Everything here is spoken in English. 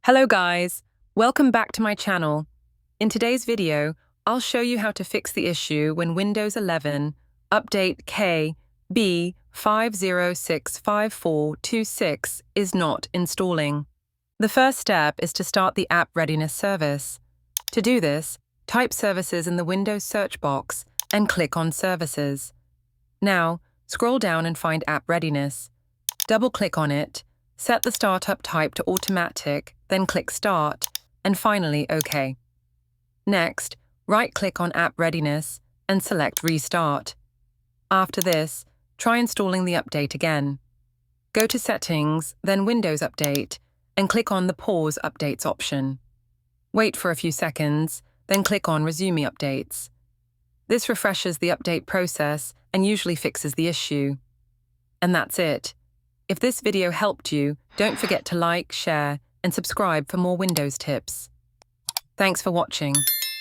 Hello guys, welcome back to my channel. In today's video, I'll show you how to fix the issue when Windows 11 update KB5065426 is not installing. The first step is to start the App Readiness service. To do this, type Services in the Windows search box and click on Services. Now, scroll down and find App Readiness. Double-click on it, set the startup type to automatic, then click Start, and finally OK. Next, right-click on App Readiness and select Restart. After this, try installing the update again. Go to Settings, then Windows Update, and click on the Pause Updates option. Wait for a few seconds, then click on Resume Updates. This refreshes the update process and usually fixes the issue. And that's it. If this video helped you, don't forget to like, share, and subscribe for more Windows tips. Thanks for watching.